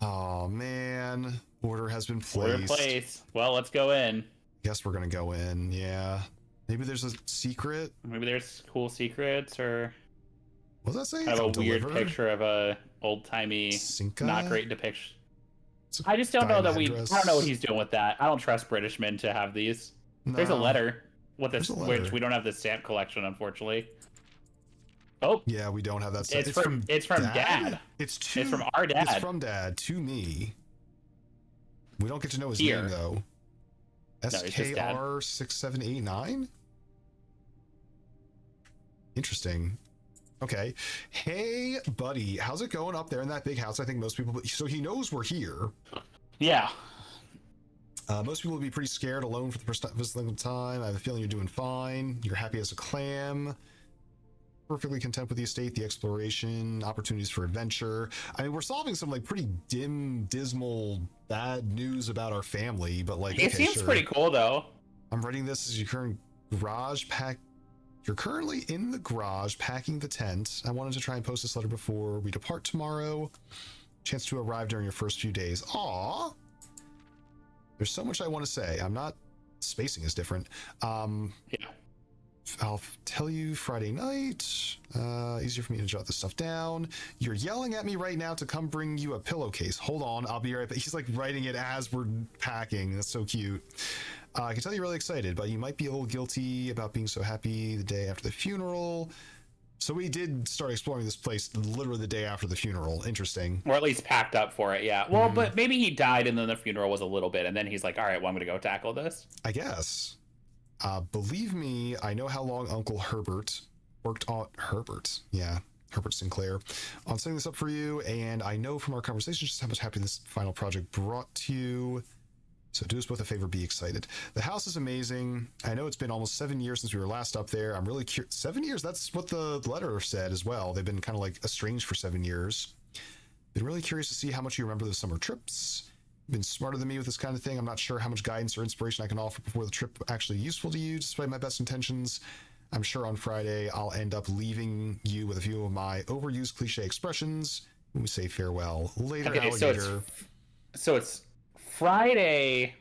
Oh, man. Order has been placed. Order placed. Well, let's go in. Guess we're going to go in. Yeah. Maybe there's a secret. Maybe there's cool secrets or... What does that say? Kind of a weird picture of a old-timey, not great depiction. I just don't know that I don't know what he's doing with that. I don't trust British men to have these. No. There's a letter with this, which we don't have the stamp collection, unfortunately. Oh, yeah, we don't have that. It's from Dad. It's from our dad. It's from Dad to me. We don't get to know his name though. SKR 6789. Interesting. Okay. Hey, buddy, how's it going up there in that big house? I think most people. So he knows we're here. Yeah. Most people would be pretty scared alone for the first time. I have a feeling you're doing fine. You're happy as a clam. Perfectly content with the estate, the exploration, opportunities for adventure. I mean, we're solving some like pretty dismal, bad news about our family, but like it seems pretty cool though. I'm writing this as your current garage pack. You're currently in the garage packing the tent. I wanted to try and post this letter before we depart tomorrow. Chance to arrive during your first few days. Aww. There's so much I want to say. I'm not. Spacing is different. Yeah. I'll tell you Friday night. Easier for me to jot this stuff down. You're yelling at me right now to come bring you a pillowcase. Hold on, I'll be right back. He's like writing it as we're packing. That's so cute. I can tell you're really excited, but you might be a little guilty about being so happy the day after the funeral. So we did start exploring this place literally the day after the funeral. Interesting. Or at least packed up for it, yeah. Well, but maybe he died and then the funeral was a little bit, and then he's like, all right, well, I'm going to go tackle this. I guess. Believe me, I know how long Uncle Herbert worked on... Herbert Sinclair, on setting this up for you, and I know from our conversation just how much happy this final project brought to you. So do us both a favor, be excited. The house is amazing. I know it's been almost 7 years since we were last up there. I'm really curious. 7 years? That's what the letter said as well. They've been kind of like estranged for 7 years. Been really curious to see how much you remember the summer trips. Been smarter than me with this kind of thing. I'm not sure how much guidance or inspiration I can offer before the trip actually useful to you, despite my best intentions. I'm sure on Friday I'll end up leaving you with a few of my overused cliche expressions when we say farewell. Later, Okay, alligator. so it's Friday.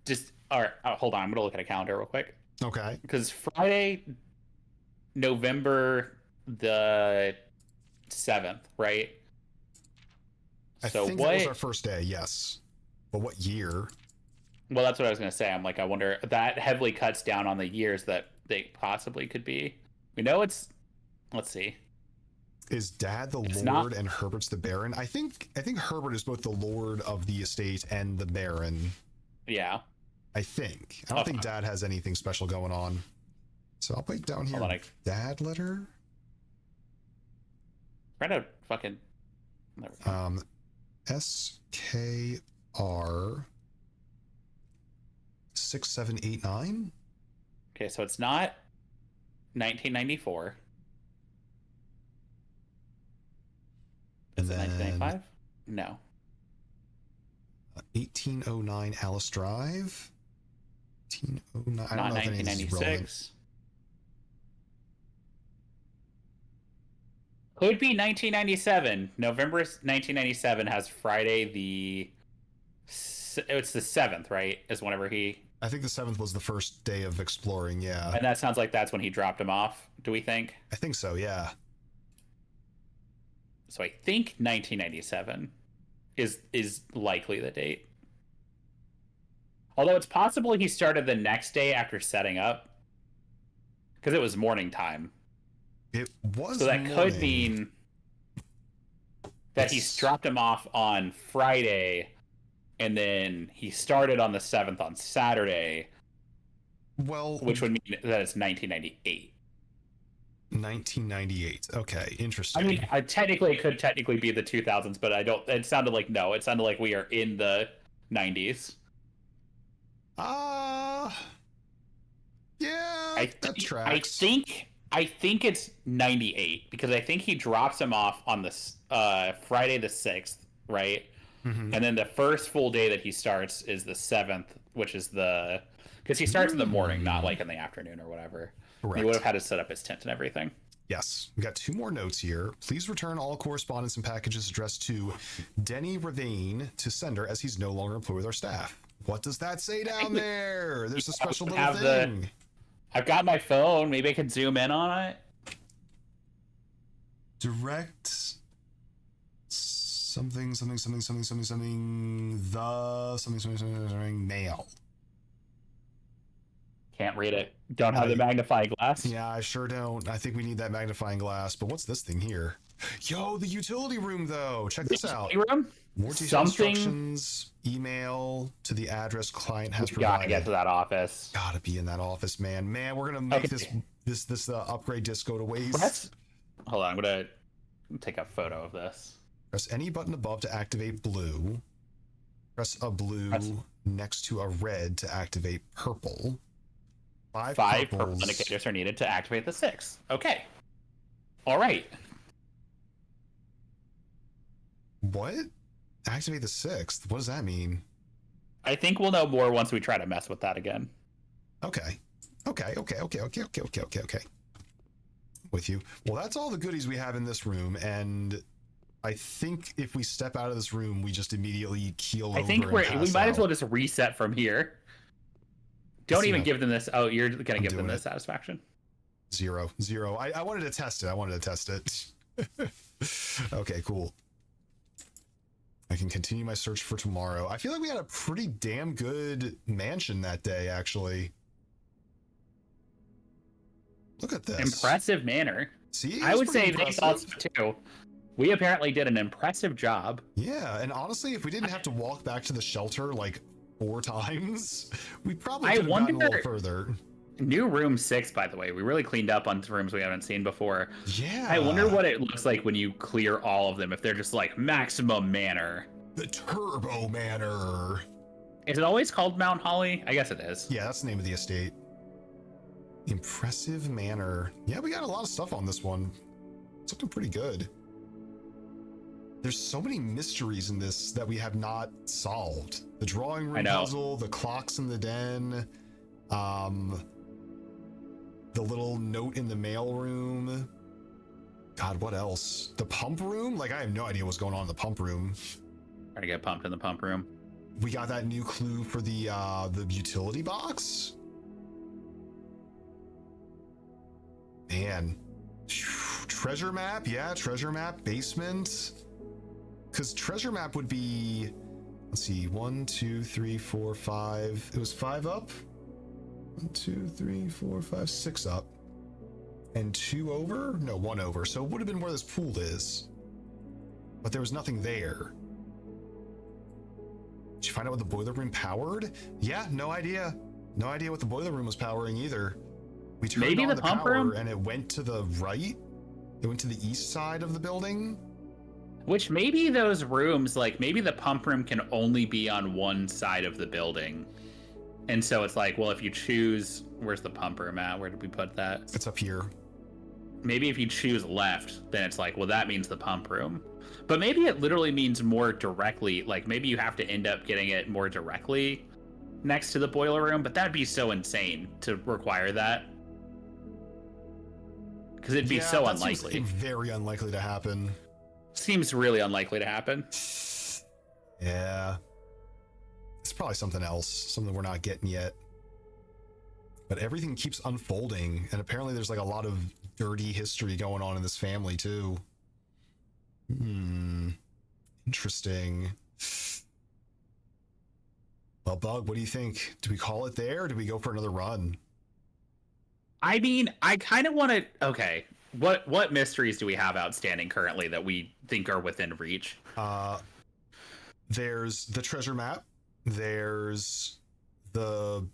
Just all right. Hold on, I'm gonna look at a calendar real quick Okay. because Friday, November the 7th, right? I So think that was our first day, yes. But what year? Well, that's what I was gonna say. I'm like, I wonder that heavily cuts down on the years that they possibly could be. We know it's. Let's see. Is Dad the It's Lord not. and Herbert's the Baron? I think Herbert is both the Lord of the estate and the Baron. Yeah. I think. I don't think Dad has anything special going on. So I'll put down here. Hold on, Dad letter. Try to fucking. There we go. SKR 6789. Okay, so it's not 1994. And Is it then 1995? No. 1809 Alice Drive. 1809. I don't Not know if any of this is relevant. 1996. Could be 1997. November 1997 has Friday the. It's the 7th, right? Is whenever he. I think the 7th was the first day of exploring, yeah. And that sounds like that's when he dropped him off, do we think? I think so, yeah. So I think 1997 is likely the date. Although it's possible he started the next day after setting up. Because it was morning time. It was So that morning. could mean that he's dropped him off on Friday, and then he started on the 7th on Saturday. Well, which would mean that it's 1998. 1998. Okay, interesting. I mean, it could technically be the 2000s, but I don't. It sounded like no. It sounded like we are in the 90s. Yeah, that tracks. I think it's 98 because I think he drops him off on the Friday the 6th, right? Mm-hmm. And then the first full day that he starts is the 7th, which is because he starts in the morning, not like in the afternoon or whatever. Correct. He would have had to set up his tent and everything. Yes, we got 2 more notes here. Please return all correspondence and packages addressed to Denny Ravine to sender as he's no longer employed with our staff. What does that say down there? There's a special little thing. I've got my phone. Maybe I can zoom in on it. Direct something mail. Can't read it. Don't have the magnifying glass. Yeah, I sure don't. I think we need that magnifying glass. But what's this thing here? Yo, the utility room, though. Check this out. Room? More detailed instructions. Email to the address client has provided. Gotta get to that office. Gotta be in that office, man. Man, we're gonna make this upgrade disc go to waste. Hold on, I'm gonna take a photo of this. Press any button above to activate blue. Press a blue next to a red to activate purple. 5 purple indicators are needed to activate the 6. Okay. All right. What? Activate the 6th? What does that mean? I think we'll know more once we try to mess with that again. Okay. With you. Well, that's all the goodies we have in this room, and I think if we step out of this room, we just immediately keel over. I think we might as well just reset from here. Don't even give them this. Oh, you're gonna give them this satisfaction. 0. I wanted to test it. Okay, cool. I can continue my search for tomorrow. I feel like we had a pretty damn good mansion that day, actually. Look at this. Impressive manner. See, I would say they thought so too. We apparently did an impressive job. Yeah, and honestly, if we didn't have to walk back to the shelter like 4 times, we probably could have gotten a little further. New room 6, by the way. We really cleaned up on rooms we haven't seen before. Yeah. I wonder what it looks like when you clear all of them, if they're just like maximum manor. The Turbo Manor. Is it always called Mount Holly? I guess it is. Yeah, that's the name of the estate. Impressive Manor. Yeah, we got a lot of stuff on this one. It's looking pretty good. There's so many mysteries in this that we have not solved. The drawing room puzzle, the clocks in the den, the little note in the mail room. God, what else? The pump room? Like, I have no idea what's going on in the pump room. Trying to get pumped in the pump room. We got that new clue for the utility box. Man. Treasure map? Yeah, treasure map, basement. Because treasure map would be, let's see, 1, 2, 3, 4, 5. It was 5 up. 1, 2, 3, 4, 5, 6 up. And 2 over? No, 1 over. So it would have been where this pool is. But there was nothing there. Did you find out what the boiler room powered? Yeah, no idea. No idea what the boiler room was powering either. We turned on the power room? And it went to the right. It went to the east side of the building. Which maybe those rooms, like maybe the pump room can only be on one side of the building. And so it's like, well, if you choose, where's the pump room at? Where did we put that? It's up here. Maybe if you choose left, then it's like, well, that means the pump room. But maybe it literally means more directly. Like maybe you have to end up getting it more directly next to the boiler room, but that'd be so insane to require that. Because it'd be so unlikely. Seems very unlikely to happen. Seems really unlikely to happen. Yeah. It's probably something else, something we're not getting yet. But everything keeps unfolding, and apparently there's like a lot of dirty history going on in this family too. Interesting. Well, Bug, what do you think? Do we call it there, or do we go for another run? I mean, I kind of want to... Okay, what mysteries do we have outstanding currently that we think are within reach? There's the treasure map. There's the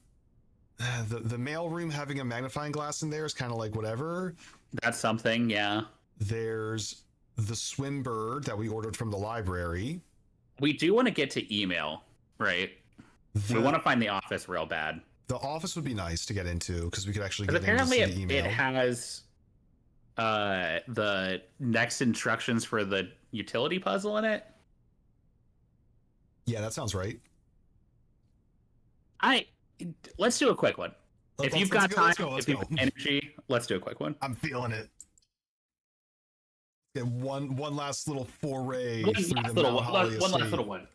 mail room having a magnifying glass in there is kind of like whatever. That's something, yeah. There's the swim bird that we ordered from the library. We do want to get to email, right? We want to find the office real bad. The office would be nice to get into because we could actually get apparently into the email. It has the next instructions for the utility puzzle in it. Yeah, that sounds right. Let's do a quick one. If you've got time, if you've got energy, let's do a quick one. I'm feeling it. Get one last little foray through the Mount Holly estate. One last little one.